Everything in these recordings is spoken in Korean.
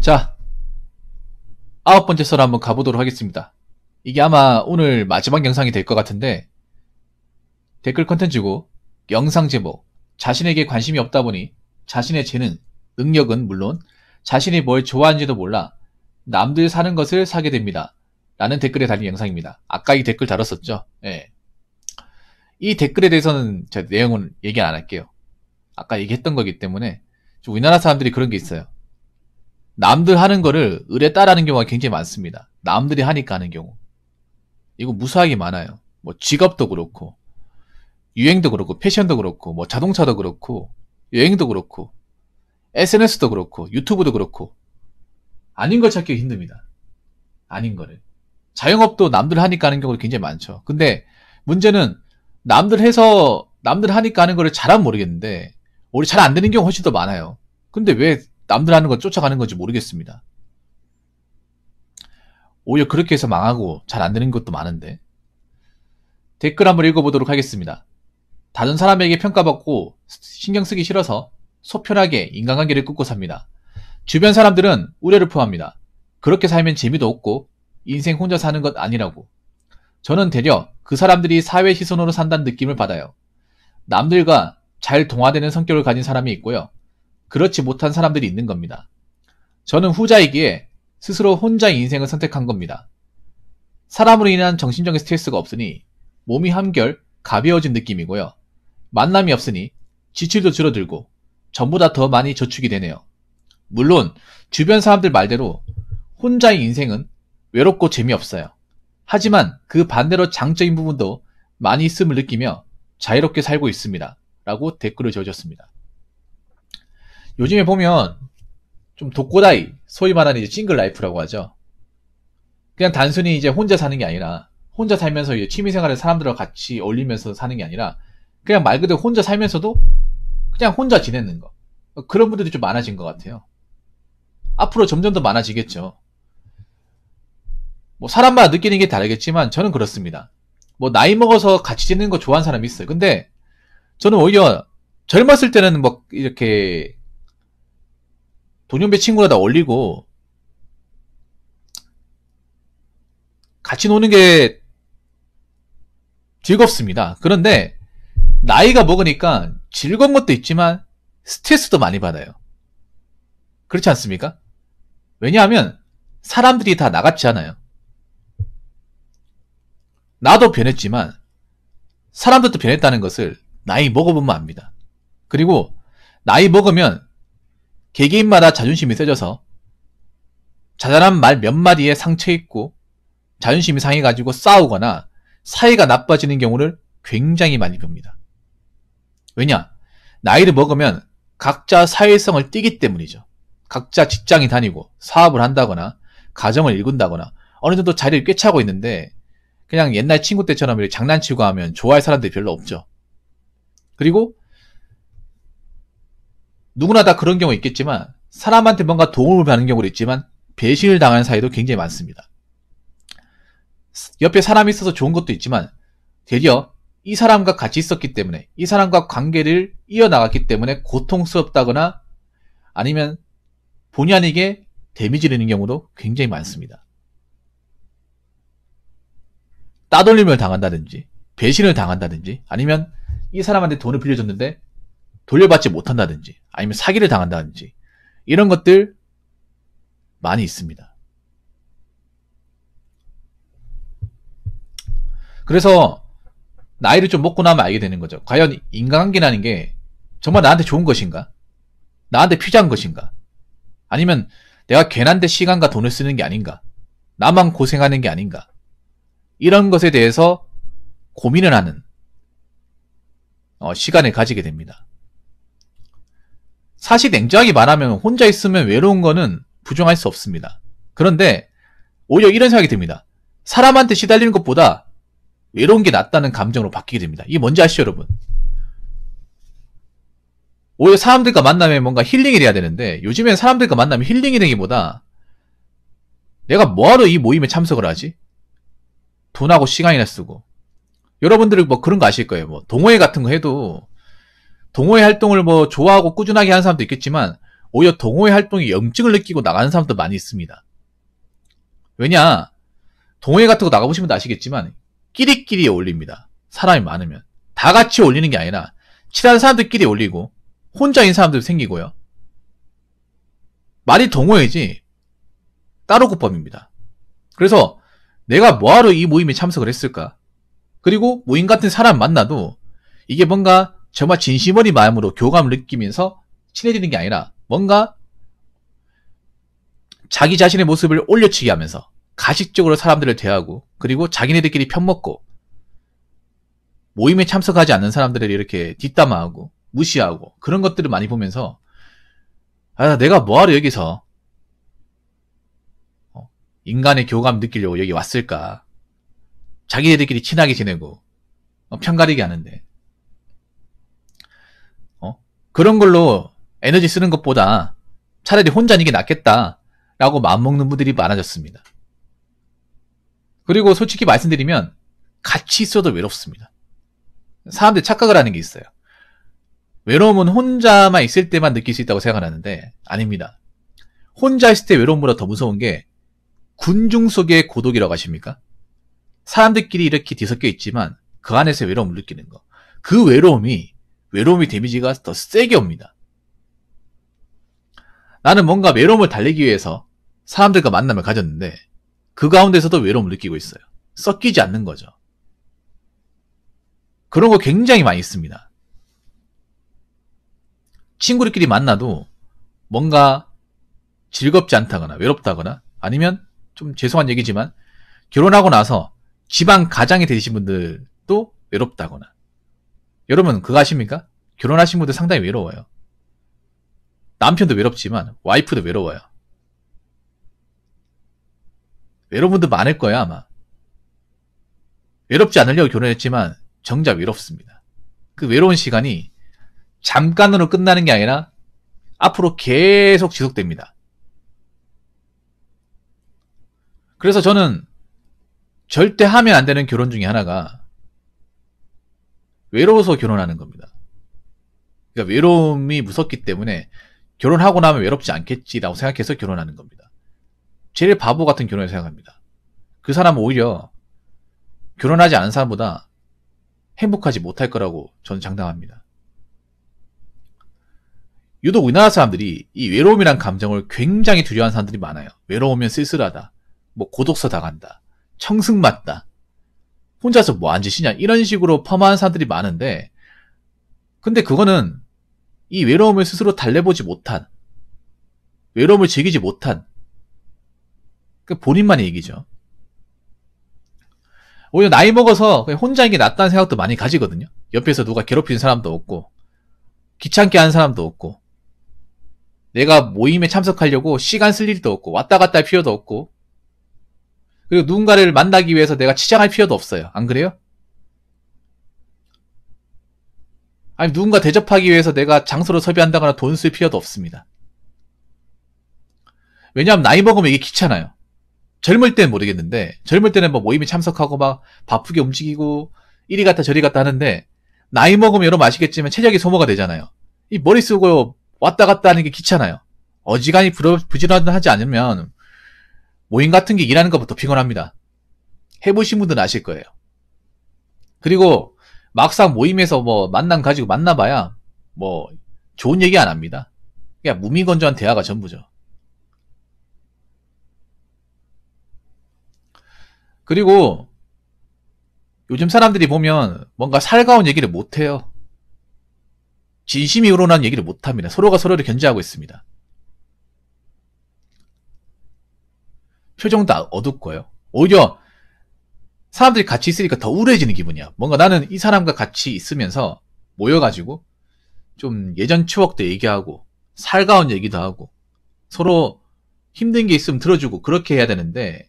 자, 9번째 썰 한번 가보도록 하겠습니다. 이게 아마 오늘 마지막 영상이 될 것 같은데, 댓글 컨텐츠고 영상 제목, 자신에게 관심이 없다 보니 자신의 재능, 능력은 물론 자신이 뭘 좋아하는지도 몰라 남들 사는 것을 사게 됩니다 라는 댓글에 달린 영상입니다. 아까 이 댓글 다뤘었죠. 예. 이 댓글에 대해서는 제가 내용은 얘기 안 할게요. 아까 얘기했던 거기 때문에. 좀 우리나라 사람들이 그런 게 있어요. 남들 하는 거를 의뢰 따라하는 경우가 굉장히 많습니다. 남들이 하니까 하는 경우. 이거 무수하게 많아요. 뭐 직업도 그렇고, 유행도 그렇고, 패션도 그렇고, 뭐 자동차도 그렇고, 여행도 그렇고, SNS도 그렇고, 유튜브도 그렇고, 아닌 걸 찾기가 힘듭니다. 아닌 거를. 자영업도 남들 하니까 하는 경우도 굉장히 많죠. 근데 문제는 남들 해서, 남들 하니까 하는 거를 잘은 모르겠는데, 우리 잘 안 되는 경우가 훨씬 더 많아요. 근데 왜 남들 하는 거 쫓아가는 건지 모르겠습니다. 오히려 그렇게 해서 망하고 잘 안 되는 것도 많은데. 댓글 한번 읽어보도록 하겠습니다. 다른 사람에게 평가받고 신경 쓰기 싫어서 소편하게 인간관계를 끊고 삽니다. 주변 사람들은 우려를 표합니다. 그렇게 살면 재미도 없고 인생 혼자 사는 것 아니라고. 저는 되려 그 사람들이 사회 시선으로 산다는 느낌을 받아요. 남들과 잘 동화되는 성격을 가진 사람이 있고요. 그렇지 못한 사람들이 있는 겁니다. 저는 후자이기에 스스로 혼자의 인생을 선택한 겁니다. 사람으로 인한 정신적인 스트레스가 없으니 몸이 한결 가벼워진 느낌이고요. 만남이 없으니 지출도 줄어들고 전보다 더 많이 저축이 되네요. 물론 주변 사람들 말대로 혼자의 인생은 외롭고 재미없어요. 하지만 그 반대로 장점인 부분도 많이 있음을 느끼며 자유롭게 살고 있습니다. 라고 댓글을 지어줬습니다. 요즘에 보면 좀 독고다이, 소위 말하는 이제 싱글 라이프라고 하죠. 그냥 단순히 이제 혼자 사는 게 아니라, 혼자 살면서 이제 취미생활을 사람들과 같이 어울리면서 사는 게 아니라, 그냥 말 그대로 혼자 살면서도 그냥 혼자 지내는 거. 그런 분들이 좀 많아진 것 같아요. 앞으로 점점 더 많아지겠죠. 뭐 사람마다 느끼는 게 다르겠지만 저는 그렇습니다. 뭐 나이 먹어서 같이 지내는 거 좋아하는 사람이 있어요. 근데 저는 오히려 젊었을 때는 뭐 이렇게 동년배 친구랑 다 어울리고 같이 노는 게 즐겁습니다. 그런데 나이가 먹으니까 즐거운 것도 있지만 스트레스도 많이 받아요. 그렇지 않습니까? 왜냐하면 사람들이 다 나같지 않아요. 나도 변했지만 사람들도 변했다는 것을 나이 먹어보면 압니다. 그리고 나이 먹으면 개개인마다 자존심이 세져서 자잘한 말 몇 마디에 상처 있고 자존심이 상해가지고 싸우거나 사이가 나빠지는 경우를 굉장히 많이 봅니다. 왜냐? 나이를 먹으면 각자 사회성을 띠기 때문이죠. 각자 직장이 다니고 사업을 한다거나 가정을 일군다거나 어느 정도 자리를 꿰차고 있는데 그냥 옛날 친구 때처럼 이렇게 장난치고 하면 좋아할 사람들이 별로 없죠. 그리고 누구나 다 그런 경우 있겠지만 사람한테 뭔가 도움을 받는 경우도 있지만 배신을 당하는 사이도 굉장히 많습니다. 옆에 사람이 있어서 좋은 것도 있지만 되려 이 사람과 같이 있었기 때문에 이 사람과 관계를 이어나갔기 때문에 고통스럽다거나 아니면 본의 아니게 데미지를 내는 경우도 굉장히 많습니다. 따돌림을 당한다든지 배신을 당한다든지 아니면 이 사람한테 돈을 빌려줬는데 돌려받지 못한다든지 아니면 사기를 당한다든지 이런 것들 많이 있습니다. 그래서 나이를 좀 먹고 나면 알게 되는 거죠. 과연 인간관계라는 게 정말 나한테 좋은 것인가? 나한테 필요한 것인가? 아니면 내가 괜한데 시간과 돈을 쓰는 게 아닌가? 나만 고생하는 게 아닌가? 이런 것에 대해서 고민을 하는 시간을 가지게 됩니다. 사실 냉정하게 말하면 혼자 있으면 외로운 거는 부정할 수 없습니다. 그런데 오히려 이런 생각이 듭니다. 사람한테 시달리는 것보다 외로운 게 낫다는 감정으로 바뀌게 됩니다. 이게 뭔지 아시죠, 여러분? 오히려 사람들과 만나면 뭔가 힐링이 돼야 되는데 요즘엔 사람들과 만나면 힐링이 되기보다 내가 뭐하러 이 모임에 참석을 하지? 돈하고 시간이나 쓰고. 여러분들은 뭐 그런 거 아실 거예요. 뭐 동호회 같은 거 해도 동호회 활동을 뭐 좋아하고 꾸준하게 하는 사람도 있겠지만 오히려 동호회 활동에 염증을 느끼고 나가는 사람도 많이 있습니다. 왜냐, 동호회 같은 거 나가보시면 아시겠지만 끼리끼리 어울립니다. 사람이 많으면. 다 같이 어울리는 게 아니라 친한 사람들끼리 어울리고 혼자인 사람도 생기고요. 말이 동호회지 따로 국밥입니다. 그래서 내가 뭐하러 이 모임에 참석을 했을까? 그리고 모임 같은 사람 만나도 이게 뭔가 정말 진심 어린 마음으로 교감을 느끼면서 친해지는 게 아니라 뭔가 자기 자신의 모습을 올려치기 하면서 가식적으로 사람들을 대하고 그리고 자기네들끼리 편먹고 모임에 참석하지 않는 사람들을 이렇게 뒷담화하고 무시하고 그런 것들을 많이 보면서 내가 뭐하러 여기서 인간의 교감 느끼려고 여기 왔을까? 자기네들끼리 친하게 지내고 편가르기 하는데 그런 걸로 에너지 쓰는 것보다 차라리 혼자 있는 게 낫겠다라고 마음먹는 분들이 많아졌습니다. 그리고 솔직히 말씀드리면 같이 있어도 외롭습니다. 사람들이 착각을 하는 게 있어요. 외로움은 혼자만 있을 때만 느낄 수 있다고 생각하는데 아닙니다. 혼자 있을 때 외로움보다 더 무서운 게 군중 속의 고독이라고 하십니까? 사람들끼리 이렇게 뒤섞여 있지만 그 안에서 외로움을 느끼는 거. 그 외로움이 데미지가 더 세게 옵니다. 나는 뭔가 외로움을 달래기 위해서 사람들과 만남을 가졌는데 그 가운데서도 외로움을 느끼고 있어요. 섞이지 않는 거죠. 그런 거 굉장히 많이 있습니다. 친구들끼리 만나도 뭔가 즐겁지 않다거나 외롭다거나 아니면 좀 죄송한 얘기지만 결혼하고 나서 집안 가장이 되신 분들도 외롭다거나 여러분 그거 아십니까? 결혼하신 분들 상당히 외로워요. 남편도 외롭지만 와이프도 외로워요. 외로운 분들 많을 거야 아마. 외롭지 않으려고 결혼했지만 정작 외롭습니다. 그 외로운 시간이 잠깐으로 끝나는 게 아니라 앞으로 계속 지속됩니다. 그래서 저는 절대 하면 안 되는 결혼 중에 하나가 외로워서 결혼하는 겁니다. 그러니까 외로움이 무섭기 때문에 결혼하고 나면 외롭지 않겠지라고 생각해서 결혼하는 겁니다. 제일 바보 같은 결혼을 생각합니다. 그 사람은 오히려 결혼하지 않은 사람보다 행복하지 못할 거라고 저는 장담합니다. 유독 우리나라 사람들이 이 외로움이란 감정을 굉장히 두려워하는 사람들이 많아요. 외로우면 쓸쓸하다. 뭐 고독서 당한다. 청승맞다. 혼자서 뭐 한 짓이냐. 이런 식으로 폄하하는 사람들이 많은데 근데 그거는 이 외로움을 스스로 달래보지 못한 외로움을 즐기지 못한 그 본인만의 얘기죠. 오히려 나이 먹어서 혼자 있는 게 낫다는 생각도 많이 가지거든요. 옆에서 누가 괴롭히는 사람도 없고 귀찮게 하는 사람도 없고 내가 모임에 참석하려고 시간 쓸 일도 없고 왔다 갔다 할 필요도 없고 그리고 누군가를 만나기 위해서 내가 치장할 필요도 없어요. 안 그래요? 아니 누군가 대접하기 위해서 내가 장소를 섭외한다거나 돈 쓸 필요도 없습니다. 왜냐하면 나이 먹으면 이게 귀찮아요. 젊을 때는 모르겠는데 젊을 때는 뭐 모임에 참석하고 막 바쁘게 움직이고 이리 갔다 저리 갔다 하는데 나이 먹으면 여러분 아시겠지만 체력이 소모가 되잖아요. 이 머리 쓰고 왔다 갔다 하는 게 귀찮아요. 어지간히 부지런하지 않으면 모임 같은 게 일하는 것부터 피곤합니다. 해보신 분들은 아실 거예요. 그리고 막상 모임에서 뭐 만남 가지고 만나봐야 뭐 좋은 얘기 안 합니다. 그냥 무미건조한 대화가 전부죠. 그리고 요즘 사람들이 보면 뭔가 살가운 얘기를 못해요. 진심이 우러나는 얘기를 못합니다. 서로가 서로를 견제하고 있습니다. 표정도 어둡고요. 오히려 사람들이 같이 있으니까 더 우울해지는 기분이야. 뭔가 나는 이 사람과 같이 있으면서 모여가지고 좀 예전 추억도 얘기하고 살가운 얘기도 하고 서로 힘든 게 있으면 들어주고 그렇게 해야 되는데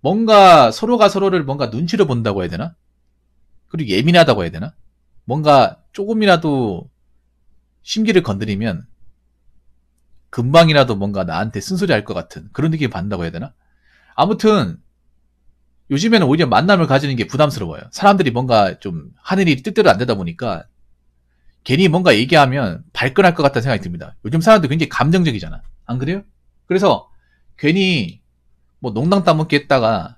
뭔가 서로가 서로를 뭔가 눈치를 본다고 해야 되나? 그리고 예민하다고 해야 되나? 뭔가 조금이라도 심기를 건드리면 금방이라도 뭔가 나한테 쓴소리 할 것 같은 그런 느낌을 받는다고 해야 되나? 아무튼 요즘에는 오히려 만남을 가지는 게 부담스러워요. 사람들이 뭔가 좀 하는 일이 뜻대로 안 되다 보니까 괜히 뭔가 얘기하면 발끈할 것 같다는 생각이 듭니다. 요즘 사람들 굉장히 감정적이잖아. 안 그래요? 그래서 괜히 뭐 농담 따먹기 했다가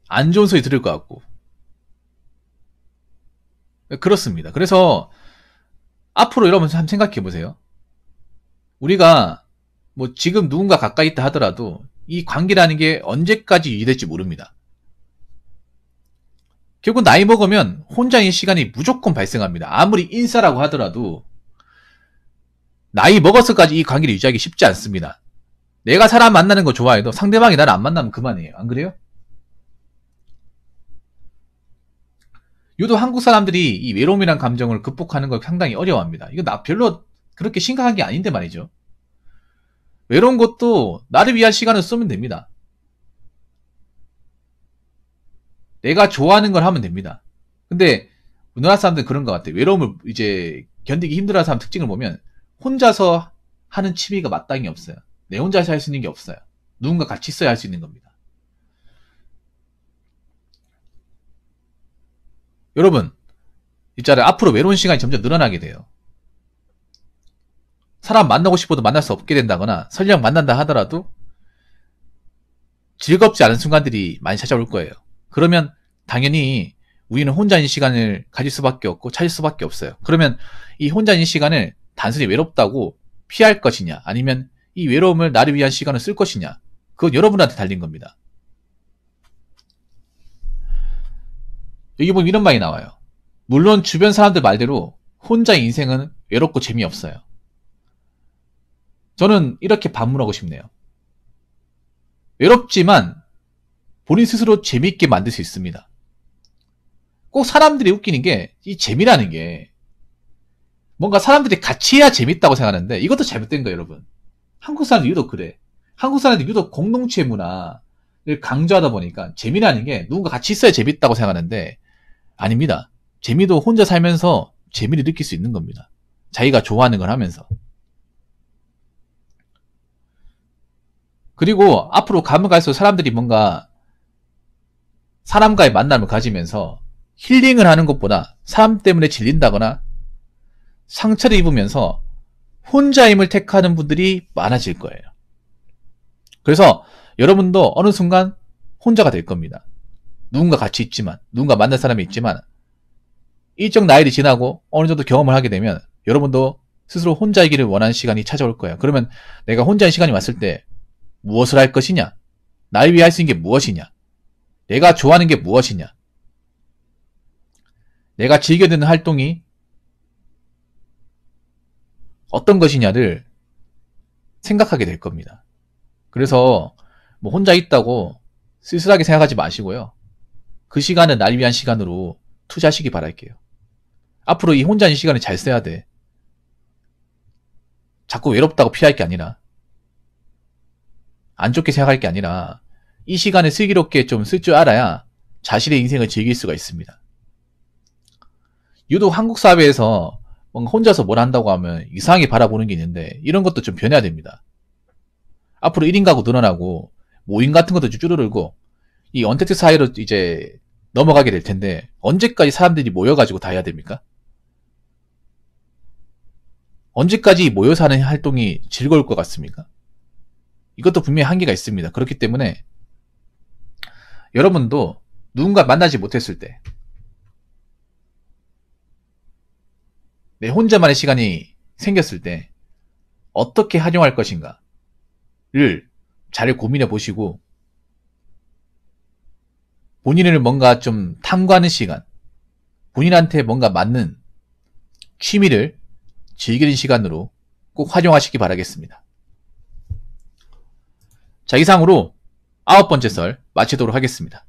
안 좋은 소리 들을 것 같고. 그렇습니다. 그래서 앞으로 여러분 한번 생각해 보세요. 우리가 뭐 지금 누군가 가까이 있다 하더라도 이 관계라는 게 언제까지 유지될지 모릅니다. 결국 나이 먹으면 혼자인 시간이 무조건 발생합니다. 아무리 인싸라고 하더라도 나이 먹어서까지 이 관계를 유지하기 쉽지 않습니다. 내가 사람 만나는 거 좋아해도 상대방이 나를 안 만나면 그만이에요. 안 그래요? 유독 한국 사람들이 이 외로움이란 감정을 극복하는 걸 상당히 어려워합니다. 이거 별로 그렇게 심각한 게 아닌데 말이죠. 외로운 것도 나를 위한 시간을 쓰면 됩니다. 내가 좋아하는 걸 하면 됩니다. 근데 우리나라 사람들은 그런 것 같아요. 외로움을 이제 견디기 힘들어하는 사람 특징을 보면 혼자서 하는 취미가 마땅히 없어요. 내 혼자서 할 수 있는 게 없어요. 누군가 같이 있어야 할 수 있는 겁니다. 여러분, 있잖아요. 앞으로 외로운 시간이 점점 늘어나게 돼요. 사람 만나고 싶어도 만날 수 없게 된다거나 설령 만난다 하더라도 즐겁지 않은 순간들이 많이 찾아올 거예요. 그러면 당연히 우리는 혼자인 시간을 가질 수밖에 없고 찾을 수밖에 없어요. 그러면 이 혼자인 시간을 단순히 외롭다고 피할 것이냐 아니면 이 외로움을 나를 위한 시간을 쓸 것이냐 그건 여러분한테 달린 겁니다. 여기 보면 이런 말이 나와요. 물론 주변 사람들 말대로 혼자의 인생은 외롭고 재미없어요. 저는 이렇게 반문하고 싶네요. 외롭지만 본인 스스로 재미있게 만들 수 있습니다. 꼭 사람들이 웃기는 게 이 재미라는 게 뭔가 사람들이 같이 해야 재밌다고 생각하는데 이것도 잘못된 거예요, 여러분. 한국 사람들 유독 그래. 한국 사람들 유독 공동체 문화를 강조하다 보니까 재미라는 게 누군가 같이 있어야 재밌다고 생각하는데 아닙니다. 재미도 혼자 살면서 재미를 느낄 수 있는 겁니다. 자기가 좋아하는 걸 하면서. 그리고 앞으로 가면 갈수록 사람들이 뭔가 사람과의 만남을 가지면서 힐링을 하는 것보다 사람 때문에 질린다거나 상처를 입으면서 혼자임을 택하는 분들이 많아질 거예요. 그래서 여러분도 어느 순간 혼자가 될 겁니다. 누군가 같이 있지만, 누군가 만날 사람이 있지만 일정 나이를 지나고 어느 정도 경험을 하게 되면 여러분도 스스로 혼자이기를 원하는 시간이 찾아올 거예요. 그러면 내가 혼자인 시간이 왔을 때 무엇을 할 것이냐? 나를 위해 할 수 있는 게 무엇이냐? 내가 좋아하는 게 무엇이냐? 내가 즐겨 듣는 활동이 어떤 것이냐를 생각하게 될 겁니다. 그래서 뭐 혼자 있다고 쓸쓸하게 생각하지 마시고요. 그 시간은 날 위한 시간으로 투자하시기 바랄게요. 앞으로 이 혼자인 시간을 잘 써야 돼. 자꾸 외롭다고 피할 게 아니라 안 좋게 생각할 게 아니라 이 시간을 슬기롭게 좀 쓸 줄 알아야 자신의 인생을 즐길 수가 있습니다. 유독 한국 사회에서 뭔가 혼자서 뭘 한다고 하면 이상하게 바라보는 게 있는데 이런 것도 좀 변해야 됩니다. 앞으로 1인 가구 늘어나고 모임 같은 것도 줄어들고 이 언택트 사회로 이제 넘어가게 될 텐데 언제까지 사람들이 모여가지고 다 해야 됩니까? 언제까지 모여서 하는 활동이 즐거울 것 같습니까? 이것도 분명히 한계가 있습니다. 그렇기 때문에 여러분도 누군가 만나지 못했을 때 내 혼자만의 시간이 생겼을 때 어떻게 활용할 것인가를 잘 고민해 보시고 본인을 뭔가 좀 탐구하는 시간, 본인한테 뭔가 맞는 취미를 즐기는 시간으로 꼭 활용하시기 바라겠습니다. 자, 이상으로 9번째 썰 마치도록 하겠습니다.